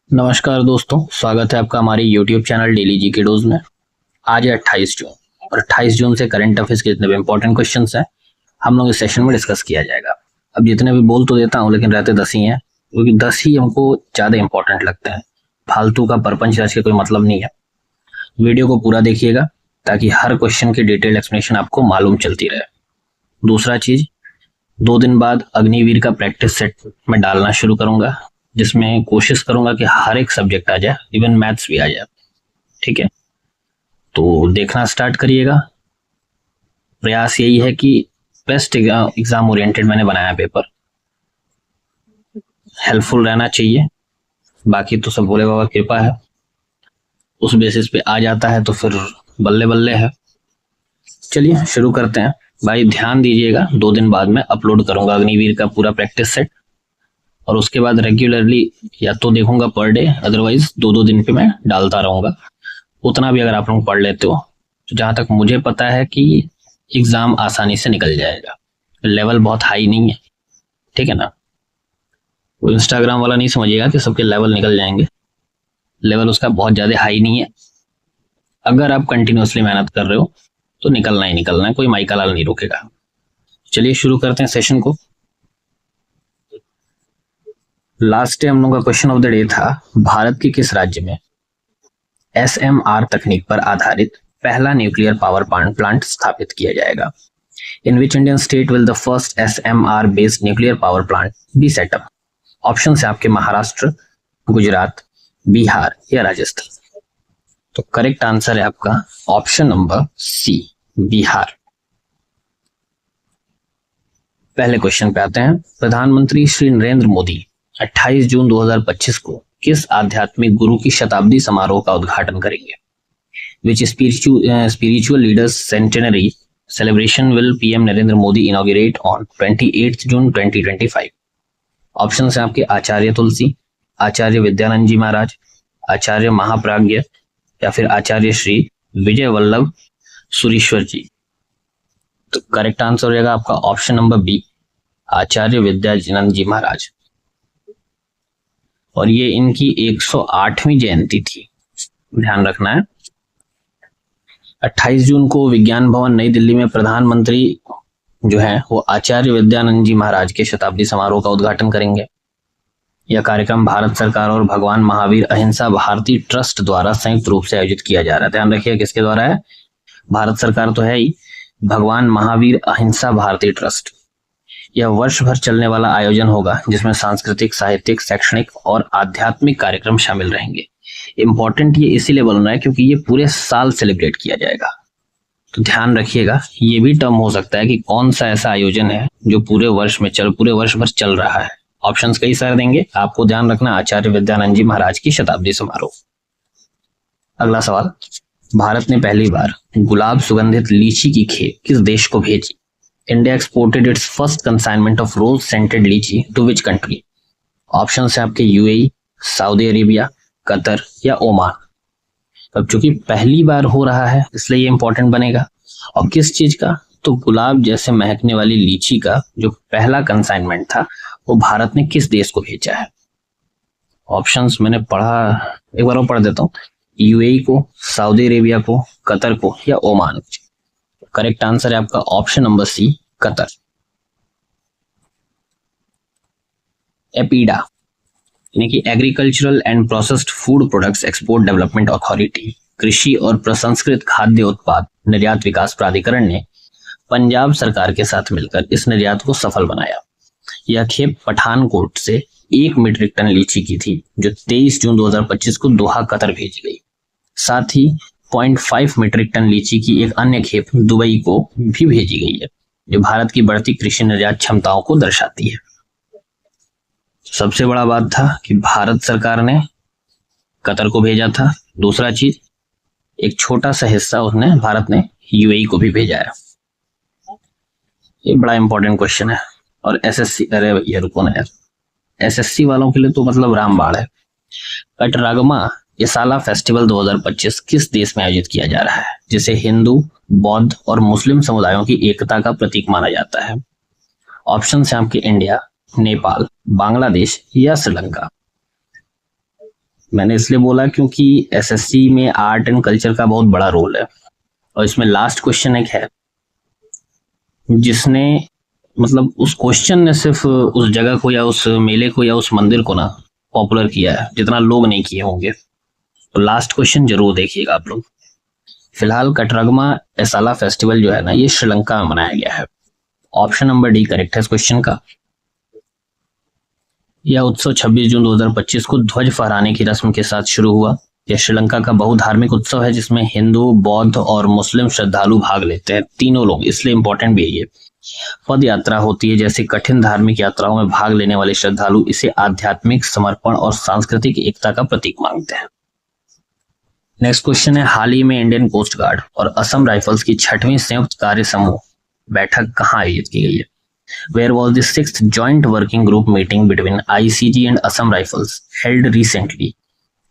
नमस्कार दोस्तों, स्वागत है आपका हमारे YouTube चैनल डेली जी के डोज में। आज है 28 जून और 28 जून से करंट अफेयर्स के जितने भी इंपॉर्टेंट क्वेश्चंस हैं हम लोग इस सेशन में डिस्कस किया जाएगा। अब जितने भी बोल तो देता हूँ लेकिन रहते 10 ही हैं, क्योंकि 10 ही हमको ज़्यादा इंपॉर्टेंट लगते हैं। फालतू का परपंच रच के कोई मतलब नहीं है। वीडियो को पूरा देखिएगा ताकि हर क्वेश्चन की डिटेल एक्सप्लेनेशन आपको मालूम चलती रहे। दूसरा चीज़, 2 दिन बाद अग्निवीर का प्रैक्टिस सेट में डालना शुरू करूंगा, जिसमें कोशिश करूंगा कि हर एक सब्जेक्ट आ जाए, इवन मैथ्स भी आ जाए। ठीक है, तो देखना स्टार्ट करिएगा। प्रयास यही है कि बेस्ट एग्जाम ओरिएंटेड मैंने बनाया पेपर, हेल्पफुल रहना चाहिए। बाकी तो सब भोले बाबा की कृपा है, उस बेसिस पे आ जाता है तो फिर बल्ले बल्ले है। चलिए शुरू करते हैं। भाई ध्यान दीजिएगा, 2 दिन बाद मैं अपलोड करूंगा अग्निवीर का पूरा प्रैक्टिस सेट, और उसके बाद रेगुलरली या तो देखूंगा पर डे, अदरवाइज 2-2 दिन पे मैं डालता रहूंगा। उतना भी अगर आप लोग पढ़ लेते हो तो जहां तक मुझे पता है कि एग्जाम आसानी से निकल जाएगा। लेवल बहुत हाई नहीं है, ठीक है ना। वो इंस्टाग्राम वाला नहीं समझिएगा कि सबके लेवल निकल जाएंगे। लेवल उसका बहुत ज्यादा हाई नहीं है। अगर आप कंटिन्यूअसली मेहनत कर रहे हो तो निकलना ही निकलना है, कोई माइका लाल नहीं रोकेगा। चलिए शुरू करते हैं सेशन को। लास्ट डे हम लोग का क्वेश्चन ऑफ द डे था, भारत के किस राज्य में SMR तकनीक पर आधारित पहला न्यूक्लियर पावर प्लांट स्थापित किया जाएगा। In which Indian state will the first SMR based nuclear power plant be setup. Option है आपके महाराष्ट्र, गुजरात, बिहार या राजस्थान। तो करेक्ट आंसर है आपका ऑप्शन नंबर सी, बिहार। पहले क्वेश्चन पे आते हैं। प्रधानमंत्री श्री नरेंद्र मोदी 28 जून 2025 को किस आध्यात्मिक गुरु की शताब्दी समारोह का उद्घाटन करेंगे। Which spiritual leaders centenary celebration will PM Narendra Modi inaugurate on 28 June 2025। Option है आपके आचार्य तुलसी, आचार्य विद्यानंद जी महाराज, आचार्य महाप्राज्ञ या फिर आचार्य श्री विजय वल्लभ सुरीश्वर जी। तो करेक्ट आंसर हो जाएगा आपका ऑप्शन नंबर बी, आचार्य विद्यानंद जी महाराज। और ये इनकी 108वीं जयंती थी, ध्यान रखना है। 28 जून को विज्ञान भवन नई दिल्ली में प्रधानमंत्री जो है वो आचार्य विद्यानंद जी महाराज के शताब्दी समारोह का उद्घाटन करेंगे। यह कार्यक्रम भारत सरकार और भगवान महावीर अहिंसा भारती ट्रस्ट द्वारा संयुक्त रूप से आयोजित किया जा रहा है। ध्यान रखिए किसके द्वारा है, भारत सरकार तो है ही, भगवान महावीर अहिंसा भारती ट्रस्ट। यह वर्ष भर चलने वाला आयोजन होगा जिसमें सांस्कृतिक, साहित्यिक, शैक्षणिक और आध्यात्मिक कार्यक्रम शामिल रहेंगे। इंपॉर्टेंट ये इसीलिए बोल रहा है क्योंकि ये पूरे साल सेलिब्रेट किया जाएगा। तो ध्यान रखिएगा, ये भी टर्म हो सकता है कि कौन सा ऐसा आयोजन है जो पूरे वर्ष भर चल रहा है। ऑप्शंस कई सारे देंगे, आपको ध्यान रखना आचार्य विद्यानंद जी महाराज की शताब्दी समारोह। अगला सवाल, भारत ने पहली बार गुलाब सुगंधित लीची की खेप किस देश को भेजी। India exported it's first consignment of rose scented लीची टू विच कंट्री। ऑप्शन है आपके UAE, सऊदी अरेबिया, कतर या ओमान। अब चूंकि पहली बार हो रहा है इसलिए ये इंपॉर्टेंट बनेगा। और किस चीज का, तो गुलाब जैसे महकने वाली लीची का जो पहला कंसाइनमेंट था वो भारत ने किस देश को भेजा है। ऑप्शंस मैंने पढ़ा, एक बार और पढ़ देता हूँ। UAE को, सऊदी अरेबिया को, कतर को या ओमान को। करेक्ट आंसर है आपका option number C, Qatar. APEDA यानी कि agricultural and processed food products export development authority, कृषि और प्रसंस्कृत खाद्य उत्पाद निर्यात विकास प्राधिकरण ने पंजाब सरकार के साथ मिलकर इस निर्यात को सफल बनाया। यह खेप पठानकोट से 1 मीट्रिक टन लीची की थी जो 23 जून 2025 को दोहा, कतर भेजी गई। साथ ही 0.5 मीट्रिक टन लीची की एक अन्य खेप दुबई को भी भेजी गई है, जो भारत की बढ़ती कृषि निर्यात क्षमताओं को दर्शाती है। सबसे बड़ा बात था कि भारत सरकार ने कतर को भेजा था। दूसरा चीज, एक छोटा सा हिस्सा उसने भारत ने UAE को भी भेजा है। ये बड़ा इंपॉर्टेंट क्वेश्चन है और SSC, अरे ये रुको ना यार, SSC वालों के लिए तो मतलब रामबाण है। कटरागमा यसाला फेस्टिवल 2025 किस देश में आयोजित किया जा रहा है, जिसे हिंदू, बौद्ध और मुस्लिम समुदायों की एकता का प्रतीक माना जाता है। ऑप्शन है आपके इंडिया, नेपाल, बांग्लादेश या श्रीलंका। मैंने इसलिए बोला क्योंकि एसएससी में आर्ट एंड कल्चर का बहुत बड़ा रोल है, और इसमें लास्ट क्वेश्चन एक है जिसने मतलब उस क्वेश्चन ने सिर्फ उस जगह को या उस मेले को या उस मंदिर को ना पॉपुलर किया है जितना लोग नहीं किए होंगे। तो लास्ट क्वेश्चन जरूर देखिएगा आप लोग। फिलहाल कटरगमा एसाला फेस्टिवल जो है ना ये श्रीलंका में मनाया गया है। ऑप्शन नंबर डी करेक्ट है इस क्वेश्चन का। यह उत्सव 26 जून 2025 को ध्वज फहराने की रस्म के साथ शुरू हुआ। यह श्रीलंका का बहुधार्मिक उत्सव है जिसमें हिंदू, बौद्ध और मुस्लिम श्रद्धालु भाग लेते हैं, तीनों लोग, इसलिए इंपॉर्टेंट भी है ये। पद यात्रा होती है, जैसे कठिन धार्मिक यात्राओं में भाग लेने वाले श्रद्धालु इसे आध्यात्मिक समर्पण और सांस्कृतिक एकता का प्रतीक मानते हैं। नेक्स्ट क्वेश्चन है, हाल ही में इंडियन कोस्ट गार्ड और असम राइफल्स की 6वीं संयुक्त कार्य समूह बैठक कहाँ आयोजित की गई है? Where was the 6th joint working group meeting between ICG and Assam Rifles held recently?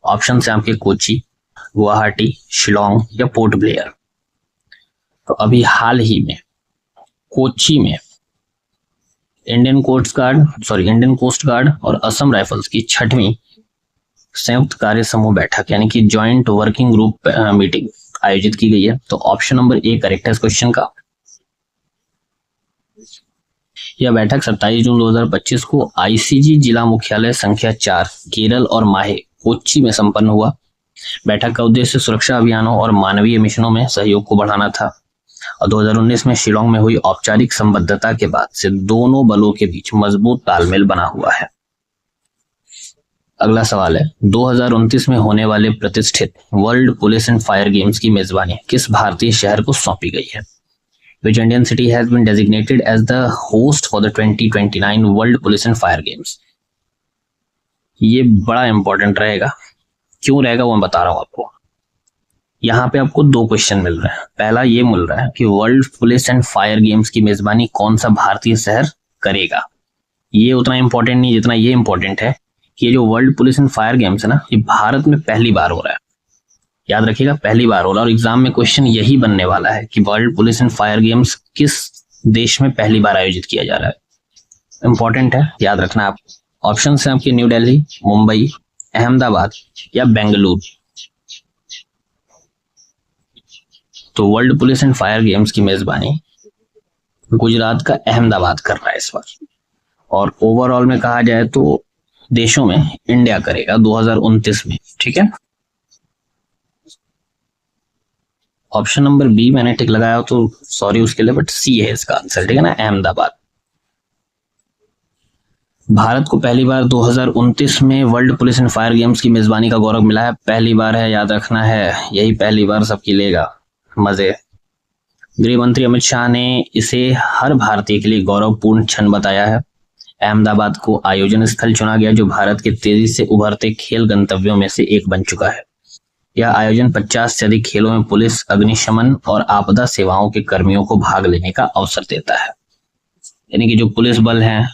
Option है आपके कोची, गुवाहाटी, शिलोंग या पोर्ट ब्लेयर। तो अभी हाल ही में कोची में इंडियन कोस्ट गार्ड और असम राइफल्स की 6वीं संयुक्त कार्य समूह बैठक यानी कि जॉइंट वर्किंग ग्रुप मीटिंग आयोजित की गई है। तो ऑप्शन नंबर ए करेक्ट है इस क्वेश्चन का। यह बैठक 27 जून 2025 को आईसीजी जिला मुख्यालय संख्या 4 केरल और माहे कोच्चि में संपन्न हुआ। बैठक का उद्देश्य सुरक्षा अभियानों और मानवीय मिशनों में सहयोग को बढ़ाना था और 2019 में शिलोंग में हुई औपचारिक संबद्धता के बाद से दोनों बलों के बीच मजबूत तालमेल बना हुआ है। अगला सवाल है, 2029 में होने वाले प्रतिष्ठित world police and fire games की मेजबानी किस भारतीय शहर को सौंपी गई है? Which Indian city has been designated as the host for the 2029 World Police and Fire Games? ये बड़ा इंपॉर्टेंट रहेगा। क्यों रहेगा वो मैं बता रहा हूं आपको। यहाँ पे आपको 2 क्वेश्चन मिल रहे हैं। पहला ये मिल रहा है कि world police and fire games की मेजबानी कौन सा भारतीय शहर करेगा। ये उतना इंपॉर्टेंट नहीं जितना ये इंपॉर्टेंट है कि ये जो world police and fire games है ना ये भारत में पहली बार हो रहा है। याद रखिएगा, पहली बार हो रहा है और एग्जाम में क्वेश्चन यही बनने वाला है कि world police and fire games किस देश में पहली बार आयोजित किया जा रहा है। इंपॉर्टेंट है, याद रखना आप। ऑप्शन है आपके न्यू दिल्ली, मुंबई, अहमदाबाद या बेंगलुरु। तो world police and fire games की मेजबानी गुजरात का अहमदाबाद कर रहा है इस बार। और ओवरऑल में कहा जाए तो देशों में इंडिया करेगा 2029 में। ठीक है, ऑप्शन नंबर बी मैंने टिक लगाया तो सॉरी उसके लिए, बट सी है इसका आंसर। ठीक है ना, अहमदाबाद। भारत को पहली बार 2029 में world police and fire games की मेजबानी का गौरव मिला है। पहली बार है, याद रखना है, यही पहली बार सबकी लेगा मजे। गृह मंत्री अमित शाह ने इसे हर भारतीय के लिए गौरवपूर्ण क्षण बताया है। अहमदाबाद को आयोजन स्थल चुना गया जो भारत के तेजी से उभरते खेल गंतव्यों में से एक बन चुका है। यह आयोजन 50 से अधिक खेलों में पुलिस, अग्निशमन और आपदा सेवाओं के कर्मियों को भाग लेने का अवसर देता है। यानी कि जो पुलिस बल हैं,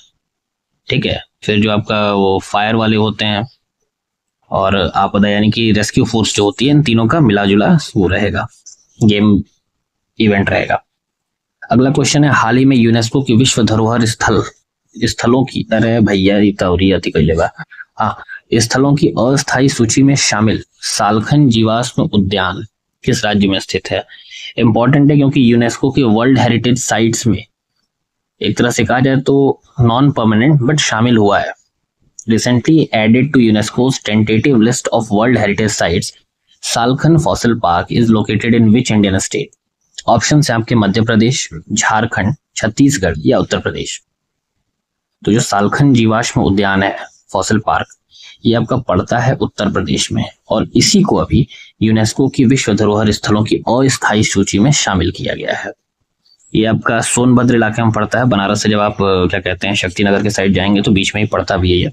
ठीक है, फिर जो आपका वो फायर वाले होते हैं और आपदा यानी कि रेस्क्यू फोर्स जो होती है, इन तीनों का मिला जुला वो रहेगा, गेम इवेंट रहेगा। अगला क्वेश्चन है, हाल ही में यूनेस्को की विश्व धरोहर स्थलों की स्थलों की अस्थायी सूची में शामिल सालखन जीवाश्म उद्यान किस राज्य में स्थित है? इंपॉर्टेंट है क्योंकि यूनेस्को के वर्ल्ड हेरिटेज साइट्स में एक तरह से कहा जाए तो नॉन परमानेंट बट शामिल हुआ है। Recently added to UNESCO's tentative list of world heritage sites, Salkhan fossil park is located in which Indian state? Option है आपके मध्य प्रदेश, झारखंड, छत्तीसगढ़ या उत्तर प्रदेश। तो जो सालखन जीवाश्म उद्यान है, फॉसिल पार्क, ये आपका पड़ता है उत्तर प्रदेश में और इसी को अभी यूनेस्को की विश्व धरोहर स्थलों की अस्थायी सूची में शामिल किया गया है। ये आपका सोनभद्र इलाके में पड़ता है। बनारस से जब आप क्या कहते हैं शक्तिनगर के साइड जाएंगे तो बीच में ही पड़ता भी है ये।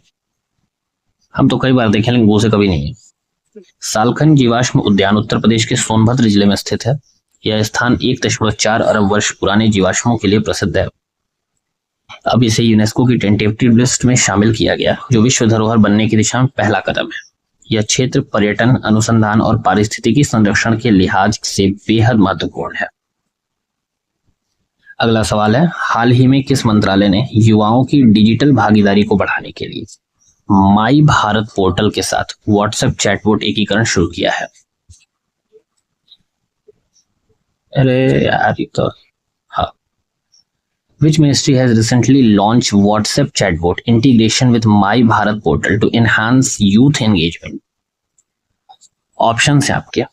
हम तो कई बार देखे लेकिन वो से कभी नहीं है। सालखन जीवाश्म उद्यान उत्तर प्रदेश के सोनभद्र जिले में स्थित है। यह स्थान 1.4 अरब वर्ष पुराने जीवाश्मों के लिए प्रसिद्ध है। अब इसे यूनेस्को की टेंटेटिव लिस्ट में शामिल किया गया जो विश्व धरोहर बनने की दिशा में पहला कदम है। यह क्षेत्र पर्यटन, अनुसंधान और पारिस्थितिकी संरक्षण के लिहाज से बेहद महत्वपूर्ण है। अगला सवाल है, हाल ही में किस मंत्रालय ने युवाओं की डिजिटल भागीदारी को बढ़ाने के लिए माई भारत पोर्टल के साथ व्हाट्सएप चैटबॉट एकीकरण शुरू किया है? अरे यार ये तो, हाँ। Which ministry has recently launch WhatsApp chatbot integration with my Bharat portal to enhance youth engagement? Option है आपके,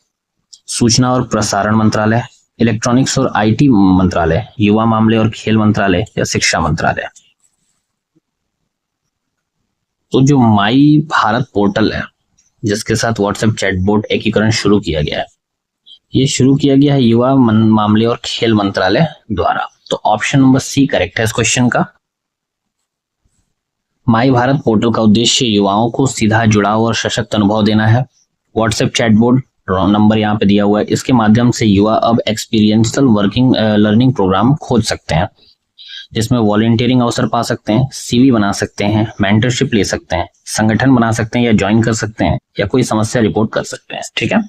सूचना और प्रसारण मंत्रालय, इलेक्ट्रॉनिक्स और आईटी मंत्रालय, युवा मामले और खेल मंत्रालय या शिक्षा मंत्रालय। तो जो माई भारत पोर्टल है जिसके साथ व्हाट्सएप चैटबॉट एकीकरण शुरू किया गया है, ये शुरू किया गया है युवा मामले और खेल मंत्रालय द्वारा। तो ऑप्शन नंबर सी करेक्ट है इस क्वेश्चन का। माई भारत पोर्टल का उद्देश्य युवाओं को सीधा जुड़ाव और सशक्त अनुभव देना है। व्हाट्सएप चैटबॉट नंबर यहाँ पे दिया हुआ है, इसके माध्यम से युवा अब एक्सपीरियंशियल वर्किंग लर्निंग प्रोग्राम खोज सकते हैं जिसमें वॉलंटियरिंग अवसर पा सकते हैं, सीवी बना सकते हैं, मेंटरशिप ले सकते हैं, संगठन बना सकते हैं या ज्वाइन कर सकते हैं या कोई समस्या रिपोर्ट कर सकते हैं। ठीक है,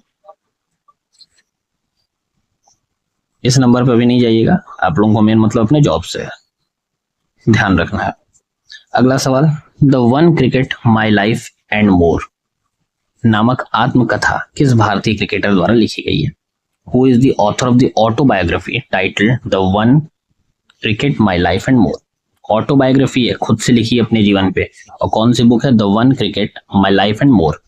इस नंबर पर भी नहीं जाइएगा, आप लोगों को मेन मतलब अपने जॉब से ध्यान रखना है। अगला सवाल, the one cricket my life and मोर नामक आत्मकथा किस भारतीय क्रिकेटर द्वारा लिखी गई है? Who is the author of the autobiography titled the one cricket my life and more? Autobiography है, खुद से लिखी अपने जीवन पे, और कौन सी बुक है? The one cricket my life and more.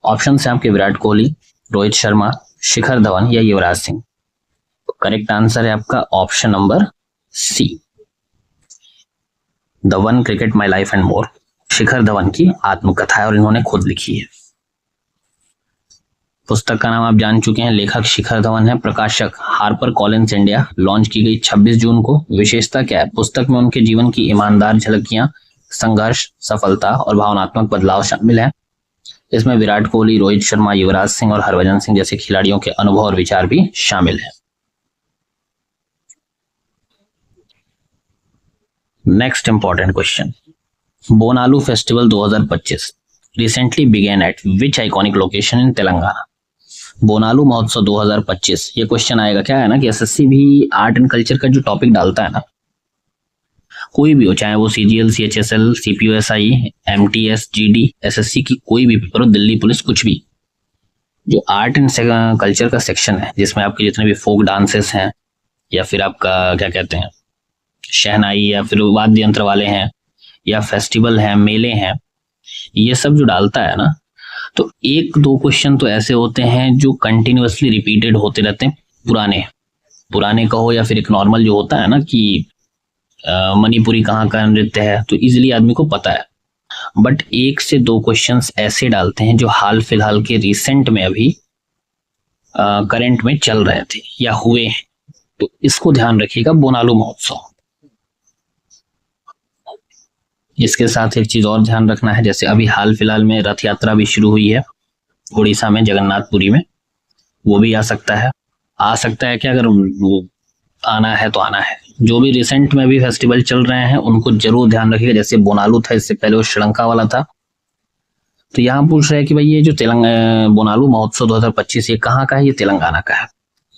Option है आपके, विराट कोहली, रोहित शर्मा, शिखर धवन या युवराज सिंह। करेक्ट आंसर है आपका option number C, the one cricket my life and more Shikhar Dhawan की आत्मकथा है और इन्होंने खुद लिखी है। पुस्तक का नाम आप जान चुके हैं, लेखक शिखर धवन है, प्रकाशक हार्पर कॉलिंस इंडिया, लॉन्च की गई 26 जून को। विशेषता क्या है? पुस्तक में उनके जीवन की ईमानदार झलकियां, संघर्ष, सफलता और भावनात्मक बदलाव शामिल है। इसमें विराट कोहली, रोहित शर्मा, युवराज सिंह और हरभजन सिंह जैसे खिलाड़ियों के अनुभव और विचार भी शामिल है। Next important question, Bonalu festival 2025 recently began at which iconic location in Telangana? Bonalu महोत्सव 2025, ये क्वेश्चन आएगा। क्या है ना कि एसएससी भी आर्ट एंड कल्चर का जो टॉपिक डालता है ना, कोई भी हो, चाहे वो CGL, CHSL, CPUSI, MTS, GD, SSC की कोई भी पेपर हो, दिल्ली पुलिस, कुछ भी, जो आर्ट एंड कल्चर का सेक्शन है जिसमें आपके जितने भी फोक डांसेस हैं या फिर आपका क्या कहते हैं शहनाई या फिर वाद्य यंत्र वाले हैं या फेस्टिवल हैं, मेले हैं, ये सब जो डालता है ना, तो एक दो क्वेश्चन तो ऐसे होते हैं जो कंटिन्यूअसली रिपीटेड होते रहते हैं। पुराने कहो या फिर एक नॉर्मल जो होता है ना कि मणिपुरी कहाँ का नृत्य है, तो इजीली आदमी को पता है। बट एक से दो क्वेश्चंस ऐसे डालते हैं जो हाल फिलहाल के रिसेंट में अभी करंट में चल रहे थे या हुए हैं, तो इसको ध्यान रखिएगा। बोनालू महोत्सव, इसके साथ एक चीज और ध्यान रखना है, जैसे अभी हाल फिलहाल में रथ यात्रा भी शुरू हुई है उड़ीसा में, जगन्नाथपुरी में, वो भी आ सकता है क्या, अगर वो आना है तो आना है। जो भी रिसेंट में भी फेस्टिवल चल रहे हैं उनको जरूर ध्यान रखिएगा। जैसे बोनालू था, इससे पहले वो श्रीलंका वाला था। तो यहाँ पूछ रहे हैं कि भाई ये जो बोनालू महोत्सव 2025 ये कहाँ का है? ये तेलंगाना का है।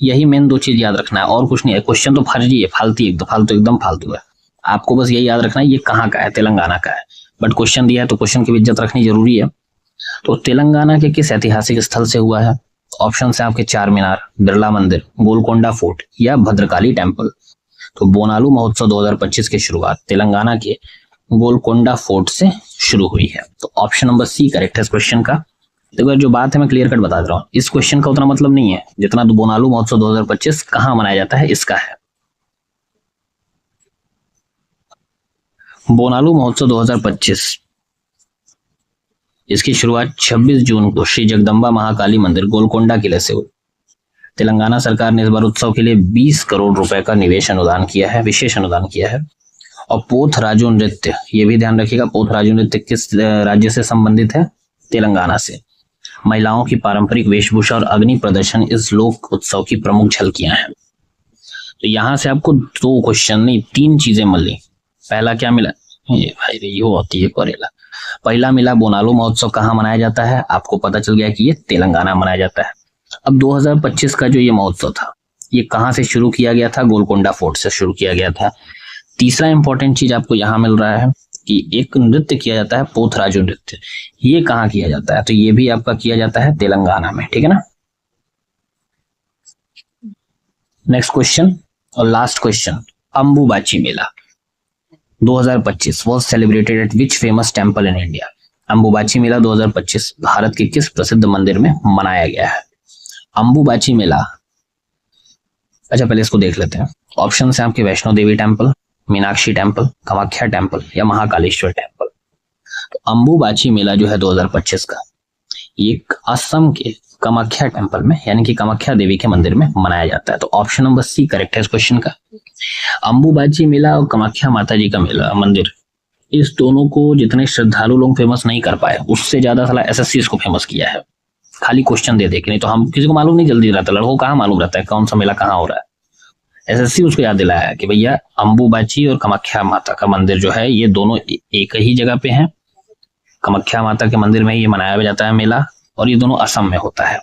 यही मेन दो चीज याद रखना है, और कुछ नहीं है। क्वेश्चन तो फर्जी है, एकदम फालतू है। आपको बस यही याद रखना है ये कहाँ का है, तेलंगाना का है। बट क्वेश्चन दिया है तो क्वेश्चन की इज्जत रखनी जरूरी है। तो तेलंगाना के किस ऐतिहासिक स्थल से हुआ है? ऑप्शन है आपके, चार मीनार, बिरला मंदिर, गोलकोंडा फोर्ट या भद्रकाली टेम्पल। तो बोनालू महोत्सव 2025 की शुरुआत तेलंगाना के गोलकोंडा फोर्ट से शुरू हुई है। तो ऑप्शन नंबर सी करेक्ट है इस क्वेश्चन का। देखो जो बात है मैं क्लियर कट बता दे रहा हूँ, इस क्वेश्चन का उतना मतलब नहीं है जितना बोनालू महोत्सव 2025 कहाँ मनाया जाता है इसका है। बोनालू महोत्सव 2025 इसकी शुरुआत 26 जून को श्री जगदम्बा महाकाली मंदिर गोलकोंडा किले से हुई। तेलंगाना सरकार ने इस बार उत्सव के लिए 20 करोड़ रुपए का निवेश अनुदान किया है, विशेष अनुदान किया है। और पोथराजू नृत्य, ये भी ध्यान रखिएगा, पोथराजू नृत्य किस राज्य से संबंधित है? तेलंगाना से। महिलाओं की पारंपरिक वेशभूषा और अग्नि प्रदर्शन इस लोक उत्सव की प्रमुख झलकियां हैं। तो यहां से आपको दो क्वेश्चन नहीं, तीन चीजें मिली। पहला क्या मिला? ये भाई ये होती है करेला। पहला मिला बोनालू महोत्सव कहाँ मनाया जाता है, आपको पता चल गया कि ये तेलंगाना मनाया जाता है। अब 2025 का जो ये महोत्सव था ये कहाँ से शुरू किया गया था? गोलकोंडा फोर्ट से शुरू किया गया था। तीसरा इंपॉर्टेंट चीज आपको यहाँ मिल रहा है, कि एक नृत्य किया जाता है पोथराजु नृत्य, ये कहाँ किया जाता है? तो ये भी आपका किया जाता है तेलंगाना में, ठीक है ना। नेक्स्ट क्वेश्चन और last question, Ambubachi Mela 2025 was celebrated at which famous temple in India? Ambubachi Mela 2025 Bharat के किस प्रसिद्ध मंदिर में मनाया गया है? अंबुबाची मेला, अच्छा पहले इसको देख लेते हैं। ऑप्शन है आपके Vaishno Devi temple, Meenakshi temple, Kamakhya temple या महाकालेश्वर टेम्पल। तो अंबुबाची मेला जो है 2025 का, ये असम के कामाख्या टेम्पल में यानी कि कामाख्या देवी के मंदिर में मनाया जाता है। तो ऑप्शन नंबर सी करेक्ट है इस क्वेश्चन का। अंबुबाची मेला और कामाख्या माता जी का मेला मंदिर, इस दोनों को जितने श्रद्धालु लोग फेमस नहीं कर पाए, उससे ज्यादा साला एसएससी इसको फेमस किया है। खाली क्वेश्चन दे के, नहीं तो हम किसी को मालूम नहीं जल्दी रहता, लड़कों को कहाँ मालूम रहता है कौन सा मेला कहाँ हो रहा है। एसएससी उसको याद दिलाया है कि भैया अंबुबाची और कामाख्या माता का मंदिर जो है ये दोनों एक ही जगह पे हैं। कामाख्या माता के मंदिर में ये मनाया जाता है मेला और ये दोनों असम में होता है।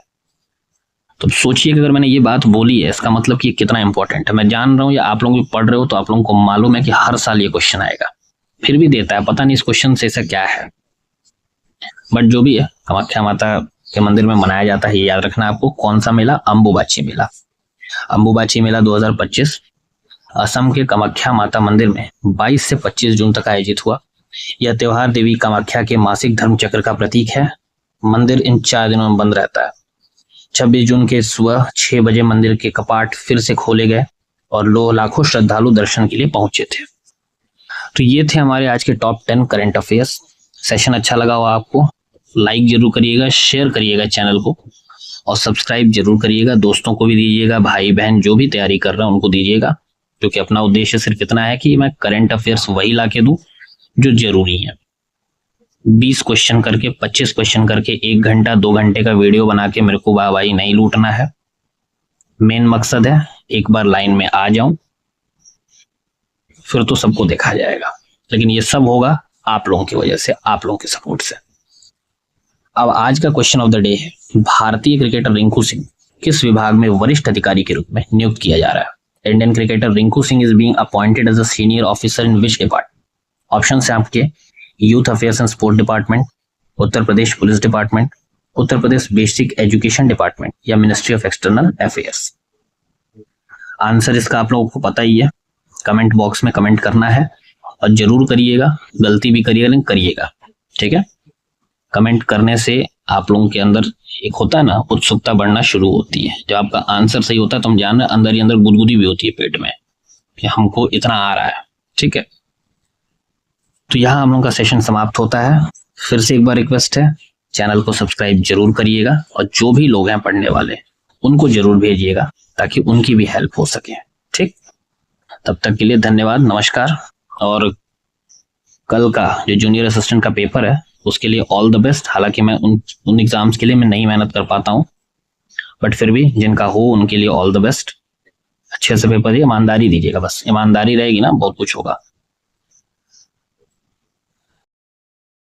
तो सोचिए कि अगर मैंने ये बात बोली है इसका मतलब कि कितना इंपॉर्टेंट है। मैं जान रहा हूँ या आप लोग भी पढ़ रहे हो तो आप लोगों को मालूम है कि हर साल ये क्वेश्चन आएगा, फिर भी देता है, पता नहीं इस क्वेश्चन से ऐसा क्या है। बट जो भी है कामाख्या माता के मंदिर में मनाया जाता है, ये याद रखना आपको। कौन सा मेला? अंबुबाची मेला। अंबुबाची मेला 2025 असम के कामाख्या माता मंदिर में 22 से 25 जून तक आयोजित हुआ। यह त्योहार देवी कामाख्या के मासिक धर्म चक्र का प्रतीक है। मंदिर इन 4 दिनों में बंद रहता है। 26 जून के सुबह 6 बजे मंदिर के कपाट फिर से खोले गए और लाखों श्रद्धालु दर्शन के लिए पहुंचे थे। तो ये थे हमारे आज के टॉप 10 करंट अफेयर्स। सेशन अच्छा लगा हो आपको, लाइक जरूर करिएगा, शेयर करिएगा चैनल को और सब्सक्राइब जरूर करिएगा। दोस्तों को भी दीजिएगा, भाई बहन जो भी तैयारी कर रहे हैं उनको दीजिएगा, क्योंकि अपना उद्देश्य सिर्फ इतना है कि मैं करंट अफेयर्स वही ला के दूं जो जरूरी है। 20 क्वेश्चन करके 25 क्वेश्चन करके 1 घंटा 2 घंटे का वीडियो बना के मेरे को वाहवाही नहीं लूटना है। मेन मकसद है एक बार लाइन में आ जाऊं फिर तो सबको देखा जाएगा, लेकिन ये सब होगा आप लोगों की वजह से, आप लोगों के सपोर्ट से। अब आज का क्वेश्चन ऑफ द डे है, भारतीय क्रिकेटर रिंकू सिंह किस विभाग में वरिष्ठ अधिकारी के रूप में नियुक्त किया जा रहा है? Indian cricketer Rinku Singh is being appointed as a senior officer in which department? Option है आपके youth affairs and sport department, Uttar Pradesh police department, Uttar Pradesh basic education department या ministry of external affairs. Answer इसका आप लोगों को पता ही है, कमेंट बॉक्स में कमेंट करना है और जरूर करिएगा, गलती भी करिएगा लेकिन करिएगा, ठीक है। कमेंट करने से आप लोगों के अंदर एक होता है ना उत्सुकता बढ़ना शुरू होती है। जब आपका आंसर सही होता है तो हम जान रहे हैं अंदर ही अंदर गुदगुदी भी होती है पेट में कि हमको इतना आ रहा है, ठीक है। तो यहाँ हम लोगों का सेशन समाप्त होता है। फिर से एक बार रिक्वेस्ट है, चैनल को सब्सक्राइब जरूर करिएगा और जो भी लोग हैं पढ़ने वाले उनको जरूर भेजिएगा ताकि उनकी भी हेल्प हो सके, ठीक। तब तक के लिए धन्यवाद, नमस्कार। और कल का जो जूनियर असिस्टेंट का पेपर है उसके लिए ऑल द बेस्ट। हालांकि मैं उन एग्जाम्स के लिए मैं नहीं मेहनत कर पाता हूँ, बट फिर भी जिनका हो उनके लिए ऑल द बेस्ट। अच्छे से पेपर दिए, ईमानदारी दीजिएगा, बस ईमानदारी रहेगी ना बहुत कुछ होगा।